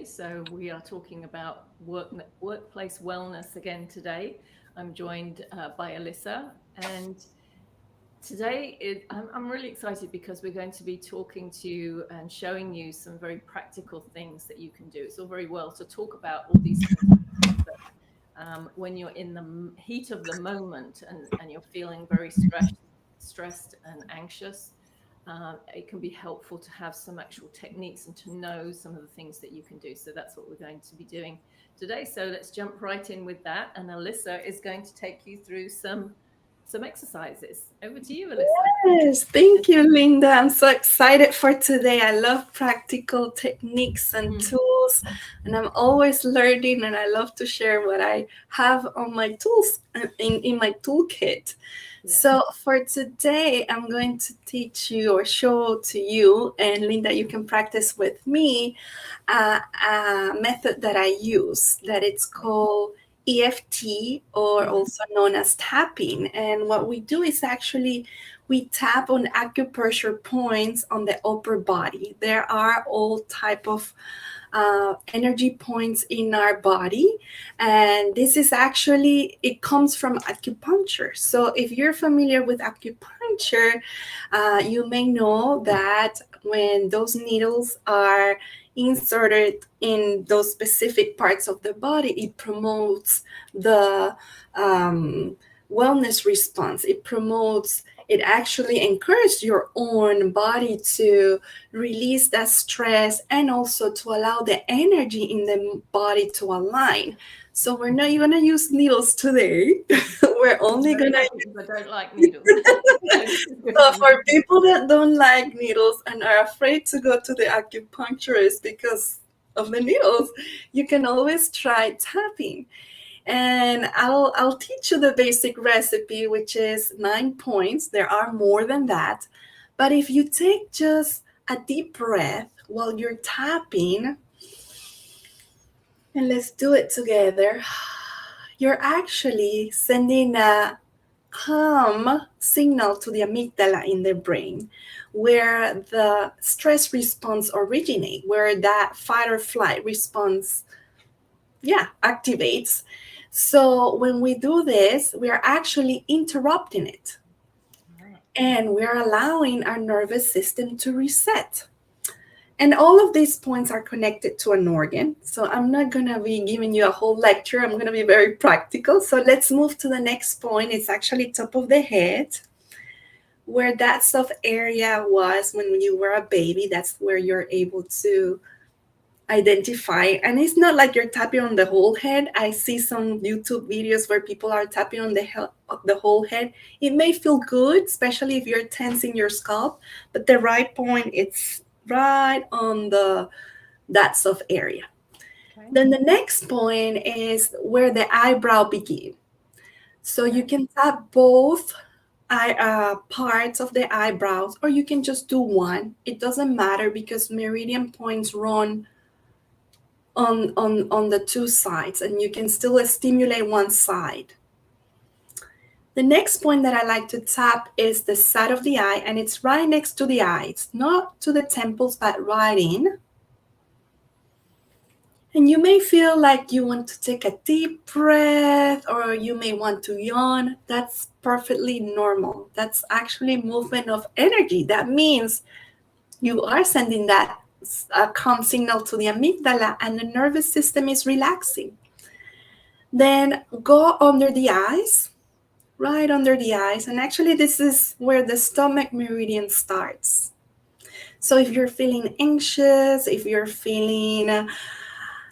So we are talking about workplace wellness again today. I'm joined by Elisa, and I'm really excited because we're going to be talking to you and showing you some very practical things that you can do. It's all very well to talk about all these things, but when you're in the heat of the moment and you're feeling very stressed and anxious, it can be helpful to have some actual techniques and to know some of the things that you can do. So that's what we're going to be doing today. So let's jump right in with that. And Alyssa is going to take you through some exercises. Over to you, Alyssa. Yes, thank you, Linda. I'm so excited for today. I love practical techniques and Mm, tools, and I'm always learning, and I love to share what I have on my tools in my toolkit. yeah. So, for today, I'm going to teach you or show to you, and Linda, you can practice with me a method that I use that it's called EFT, or Mm, also known as tapping. And what we do is actually we tap on acupressure points on the upper body. There are all type of energy points in our body, and this is actually it comes from acupuncture. So if you're familiar with acupuncture, you may know that when those needles are inserted in those specific parts of the body, it promotes the um, wellness response. It actually encourages your own body to release that stress and also to allow the energy in the body to align. So we're not going to use needles today. We're I'm only very going to. happy because I don't like needles. So this is good So for for me. people that don't like needles and are afraid to go to the acupuncturist because of the needles, you can always try tapping. And I'll teach you the basic recipe, which is 9 points. There are more than that. But if you take just a deep breath while you're tapping, and let's do it together, you're actually sending a calm signal to the amygdala in the brain, where the stress response originate, where that fight or flight response, yeah, activates. So when we do this, we are actually interrupting it, Ah, and we're allowing our nervous system to reset. And all of these points are connected to an organ. So I'm not going to be giving you a whole lecture. I'm going to be very practical. So let's move to the next point. It's actually top of the head, where that soft area was when you were a baby. That's where you're able to identify. And it's not like you're tapping on the whole head. I see some YouTube videos where people are tapping on the whole head. It may feel good, especially if you're tensing your scalp, but the right point, it's right on the that soft area. okay. Then the next point is where the eyebrow begins. So you Okay. can tap both parts of the eyebrows, or you can just do one. It doesn't matter because meridian points run on the two sides, and you can still stimulate one side. The next point that I like to tap is the side of the eye, and it's right next to the eyes, not to the temples, but right in. And you may feel like you want to take a deep breath, or you may want to yawn. That's perfectly normal. That's actually movement of energy. That means you are sending that calm signal to the amygdala, and the nervous system is relaxing. Then go under the eyes, right under the eyes. And actually, this is where the stomach meridian starts. So if you're feeling anxious, if you're feeling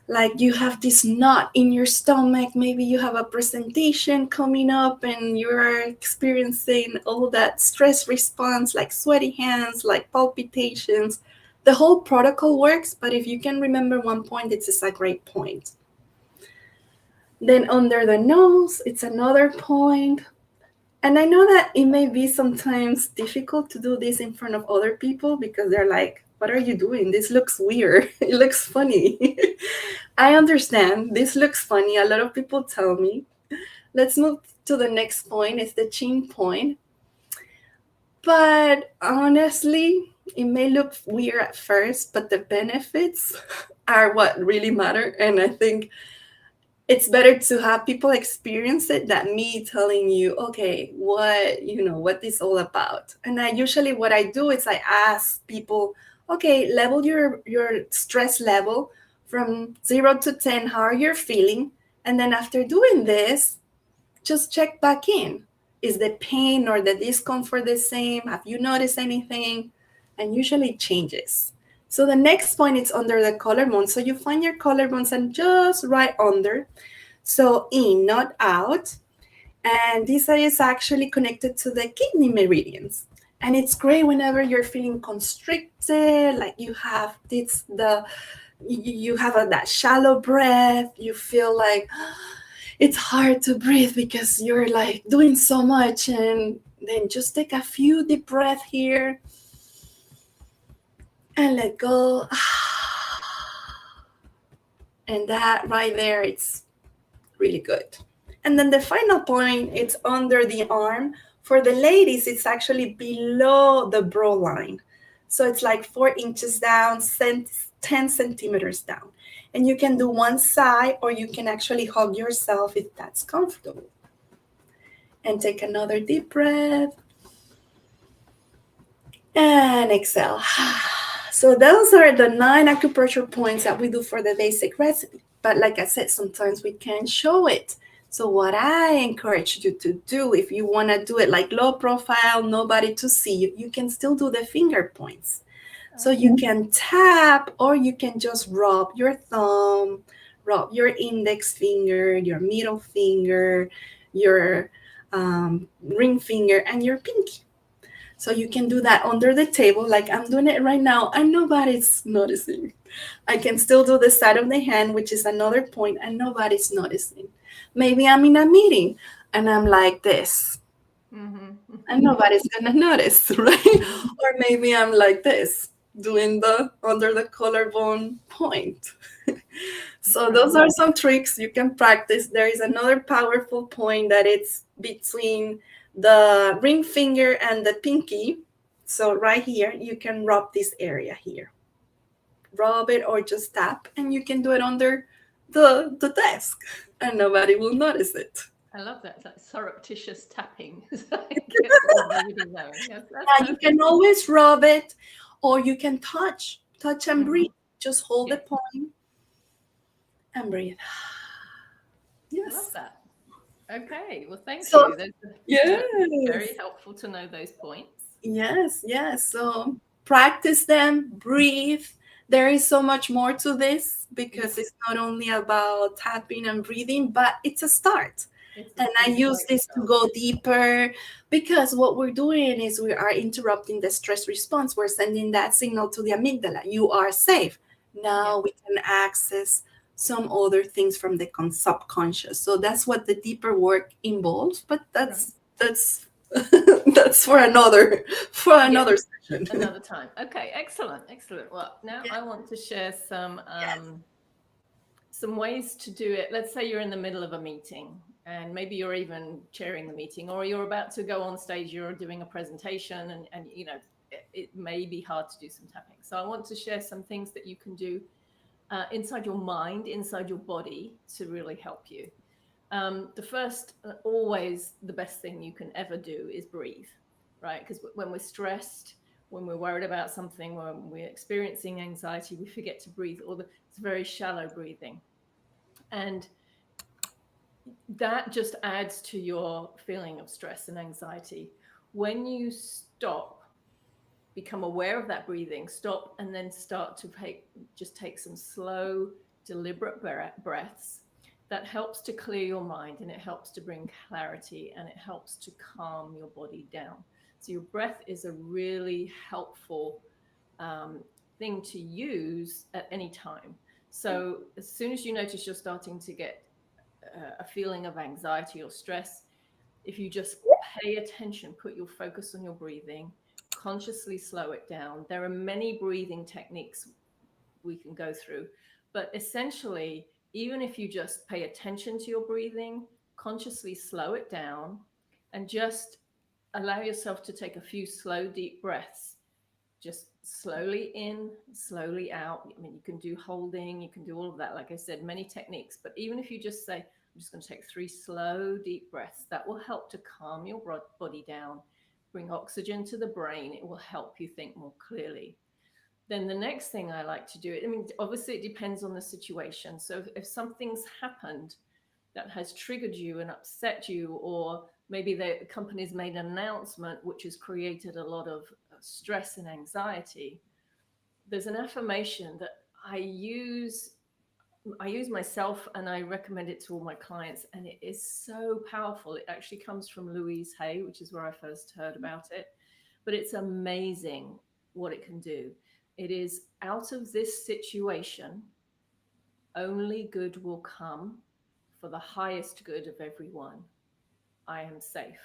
like you have this knot in your stomach, maybe you have a presentation coming up and you're experiencing all that stress response, like sweaty hands, like palpitations, the whole protocol works. But if you can remember one point, this is a great point. Then under the nose, it's another point. And I know that it may be sometimes difficult to do this in front of other people because they're like, what are you doing? This looks weird. It looks funny. I understand. This looks funny. A lot of people tell me. Let's move to the next point. It's the chin point. But honestly, it may look weird at first, but the benefits are what really matter. And I think it's better to have people experience it than me telling you, okay, what this all about. And I usually, what I do is I ask people, okay, level your stress level from 0 to 10. How are you feeling? And then after doing this, just check back in. Is the pain or the discomfort the same? Have you noticed anything? And usually it changes. So the next point is under the collarbone. So you find your collarbones and just right under. So in, not out. And this is actually connected to the kidney meridians. And it's great whenever you're feeling constricted, like you have you have that shallow breath. You feel like it's hard to breathe because you're like doing so much. And then just take a few deep breaths here and let go. And that right there, it's really good. And then the final point, it's under the arm. For the ladies, it's actually below the brow line. So it's like 4 inches down, 10 centimeters down. And you can do one side, or you can actually hug yourself if that's comfortable. And take another deep breath and exhale. So those are the 9 acupressure points that we do for the basic recipe. But like I said, sometimes we can't show it. So what I encourage you to do, if you want to do it like low profile, nobody to see you, you can still do the finger points. So you can tap, or you can just rub your thumb, rub your index finger, your middle finger, your ring finger, and your pinky. So you can do that under the table, like I'm doing it right now, and nobody's noticing. I can still do the side of the hand, which is another point, and nobody's noticing. Maybe I'm in a meeting and I'm like this, and nobody's gonna notice, right? Or maybe I'm like this, doing the under the collarbone point. So those are some tricks you can practice. There is another powerful point that it's between the ring finger and the pinky. So right here, you can rub this area here. Rub it or just tap, and you can do it under the desk, and nobody will notice it. I love that. It's like surreptitious tapping. Nobody knowing. Yes, that's Yeah, you perfect. can always rub it, or you can touch and Mhm. breathe. Just hold the Yeah, point and breathe. I love Yes. that. Okay, well, thank So you. yes. That's very helpful to know those points. Yes, yes. So practice them, breathe. There is so much more to this Yeah, because it's not only about tapping and breathing, but it's a start. And I it's a use great this to start. go deeper because what we're doing is we are interrupting the stress response. We're sending that signal to the amygdala. You are safe. Yeah, Now we can access some other things from the subconscious. So that's what the deeper work involves, but right. that's that's for Yeah, another session. another time. Okay, excellent, excellent. Well, now I want to share Yes. some ways to do it. Let's say you're in the middle of a meeting, and maybe you're even chairing the meeting, or you're about to go on stage, you're doing a presentation, and it may be hard to do some tapping. So I want to share some things that you can do inside your mind, inside your body, to really help you. The first, always the best thing you can ever do is breathe, right? Because when we're stressed, when we're worried about something, when we're experiencing anxiety, we forget to breathe, it's very shallow breathing. And that just adds to your feeling of stress and anxiety. When you stop, become aware of that breathing, stop, and then start to take some slow, deliberate breaths. That helps to clear your mind, and it helps to bring clarity, and it helps to calm your body down. So your breath is a really helpful um, thing to use at any time. So as soon as you notice you're starting to get a feeling of anxiety or stress, if you just pay attention, put your focus on your breathing, consciously slow it down. There are many breathing techniques we can go through, but essentially, even if you just pay attention to your breathing, consciously slow it down, and just allow yourself to take a few slow, deep breaths, just slowly in, slowly out. I mean, you can do holding, you can do all of that. Like I said, many techniques. But even if you just say, I'm just going to take 3 slow, deep breaths, that will help to calm your body down, bring oxygen to the brain. It will help you think more clearly. Then the next thing I like to do, I mean, obviously it depends on the situation. So if something's happened that has triggered you and upset you, or maybe the company's made an announcement which has created a lot of stress and anxiety, there's an affirmation that I use myself, and I recommend it to all my clients, and it is so powerful. It actually comes from Louise Hay, which is where I first heard about it, but it's amazing what it can do. It is, out of this situation only good will come, for the highest good of everyone. I am safe.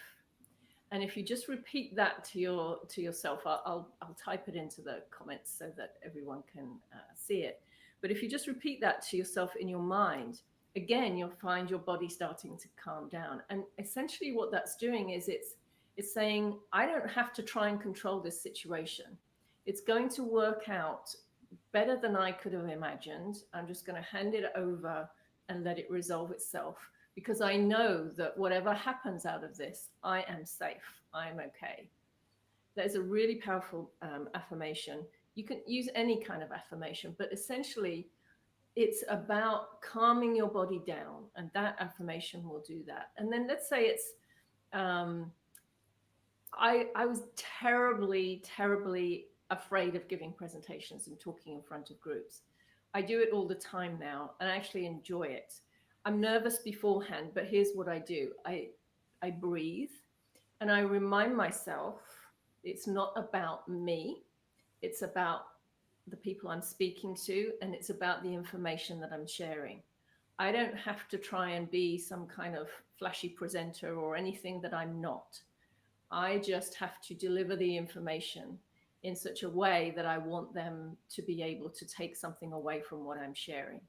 And if you just repeat that to yourself, I'll type it into the comments so that everyone can see it. But if you just repeat that to yourself in your mind, again, you'll find your body starting to calm down. And essentially, what that's doing is it's saying, I don't have to try and control this situation. It's going to work out better than I could have imagined. I'm just going to hand it over and let it resolve itself, because I know that whatever happens out of this, I am safe. I'm okay. There's a really powerful affirmation. You can use any kind of affirmation, but essentially, it's about calming your body down, and that affirmation will do that. And then let's say it's um, I was terribly afraid of giving presentations and talking in front of groups. I do it all the time now, and I actually enjoy it. I'm nervous beforehand, but here's what I do. I breathe, and I remind myself it's not about me. It's about the people I'm speaking to, and it's about the information that I'm sharing. I don't have to try and be some kind of flashy presenter or anything that I'm not. I just have to deliver the information in such a way that I want them to be able to take something away from what I'm sharing.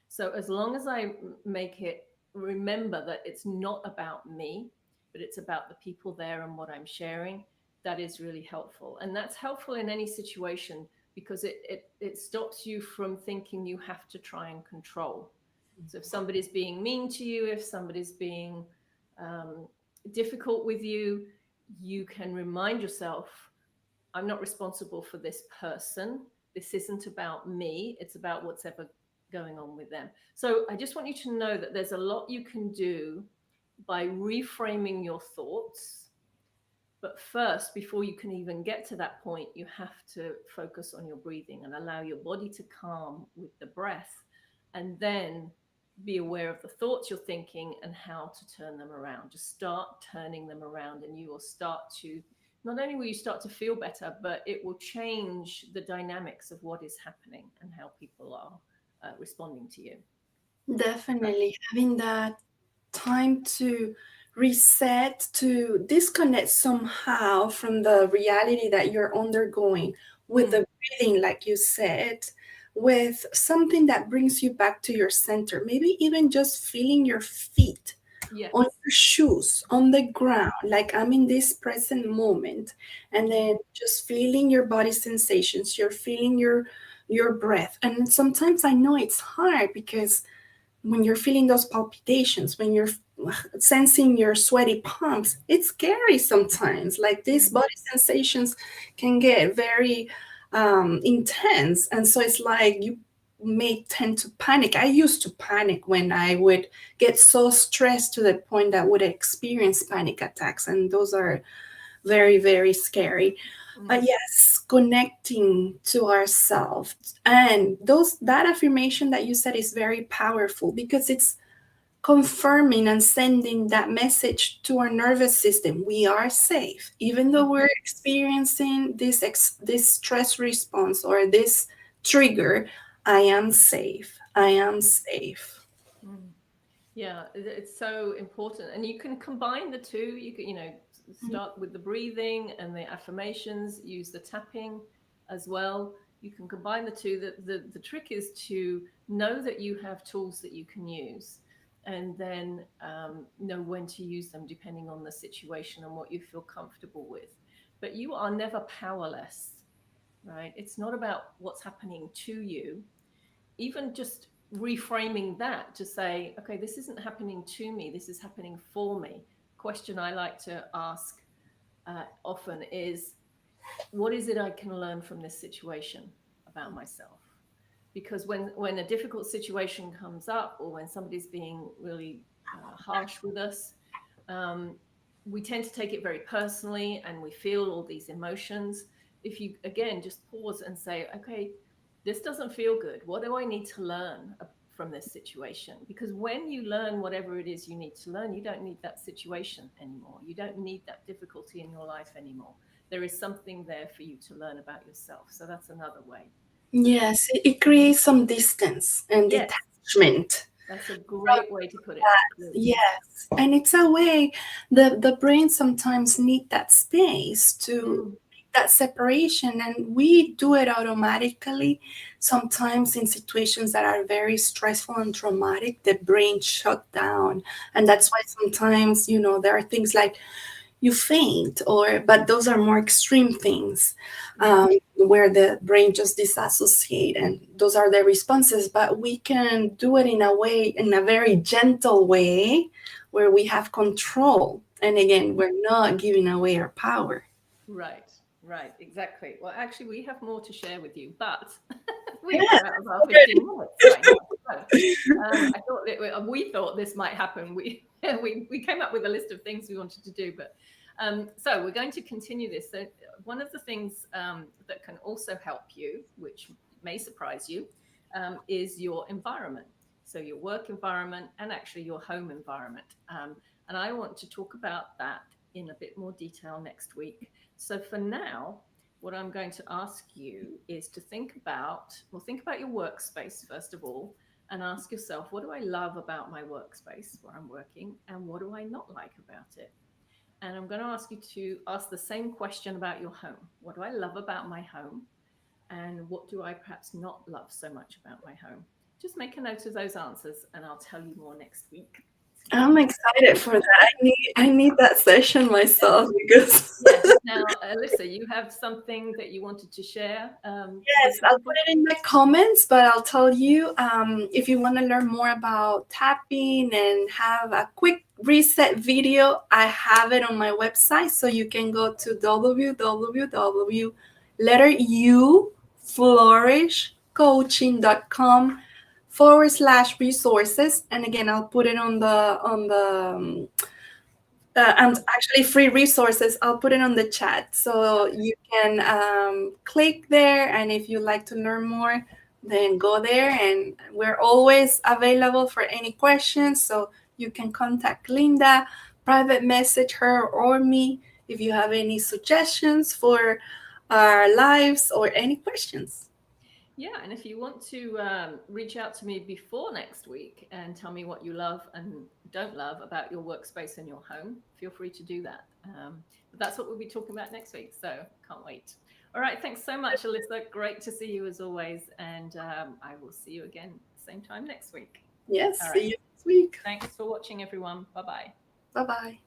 So as long as I make it, remember that it's not about me, but it's about the people there and what I'm sharing, that is really helpful. And that's helpful in any situation, because it stops you from thinking you have to try and control. So if somebody's being mean to you, if somebody's being um, difficult with you, you can remind yourself, I'm not responsible for this person. This isn't about me. It's about what's ever going on with them. So I just want you to know that there's a lot you can do by reframing your thoughts. But first, before you can even get to that point, you have to focus on your breathing and allow your body to calm with the breath, and then be aware of the thoughts you're thinking and how to turn them around. Just start turning them around, and you will start to, not only will you start to feel better, but it will change the dynamics of what is happening and how people are responding to you. Definitely having that time to reset, to disconnect somehow from the reality that you're undergoing, with Mm, the breathing, like you said, with something that brings you back to your center. Maybe even just feeling your feet on yes. your shoes, on the ground, like I'm in this present moment, and Mm, then just feeling your body sensations, you're feeling your breath. And sometimes I know it's hard because when you're feeling those palpitations, when you're sensing your sweaty palms, it's scary sometimes. Like these mm, body sensations can get very intense. And so it's like you may tend to panic. I used to panic when I would get so stressed to the point that I would experience panic attacks. And those are very, very scary. But mm, yes, connecting to ourselves, and those, that affirmation that you said is very powerful because it's confirming and sending that message to our nervous system. We are safe, even though mm, we're experiencing this stress response or this trigger. I am safe. I am safe. mm. Yeah, it's so important. And you can combine the two. You can, start with the breathing and the affirmations, use the tapping as well. You can combine the two. The trick is to know that you have tools that you can use, and then know when to use them depending on the situation and what you feel comfortable with. But you are never powerless. right? It's not about what's happening to you. Even just reframing that to say, okay, this isn't happening to me, this is happening for me. Question I like to ask often is, what is it I can learn from this situation about myself? Because when a difficult situation comes up, or when somebody's being really harsh with us, um, we tend to take it very personally, and we feel all these emotions. If you again just pause and say, okay, this doesn't feel good, what do I need to learn from this situation? Because when you learn whatever it is you need to learn, you don't need that situation anymore, you don't need that difficulty in your life anymore. There is something there for you to learn about yourself. So that's another way. Yes, it creates some distance and Yes, detachment. that's a great way to put it. Really. Yes, and it's a way the brain sometimes need that space to Mm, make that separation, and we do it automatically. Sometimes in situations that are very stressful and traumatic, the brain shut down, and mm, that's why sometimes there are things like you faint, but those are more extreme things, yeah. where the brain just disassociate, and those are the responses. But we can do it in a very gentle way, where we have control, and again, we're not giving away our power. Right, right, exactly. Well, actually, we have more to share with you, but we've Yes, come out of our 15 minutes right now. So, I thought that we thought this might happen. We came up with a list of things we wanted to do, but so we're going to continue this. So, one of the things that can also help you, which may surprise you, is your environment. So, your work environment and actually your home environment. And I want to talk about that in a bit more detail next week. So for now, what I'm going to ask you is to think about your workspace first of all, and ask yourself, what do I love about my workspace where I'm working, and what do I not like about it? And I'm going to ask you to ask the same question about your home. What do I love about my home? And what do I perhaps not love so much about my home? Just make a note of those answers, and I'll tell you more next week. So you I'm can excited for that. I need that session myself because Yes. Now, Alyssa, you have something that you wanted to share yes, with I'll put people? it in the comments, but I'll tell you, if you want to learn more about tapping and have a quick reset video, I have it on my website. So you can go to www.letteryouFlourishcoaching.com/resources. And again, I'll put it and actually free resources. I'll put it on the chat so you can click there, and if you like to learn more, then go there, and we're always available for any questions, so you can contact Linda, private message her or me if you have any suggestions for our lives or any questions. Yeah, and if you want to reach out to me before next week and tell me what you love and don't love about your workspace and your home, feel free to do that. But that's what we'll be talking about next week, so can't wait. All right, thanks so much, Alyssa. Great to see you as always, and I will see you again same time next week. Yes, All right, see you next week. thanks for watching, everyone. Bye bye. Bye bye.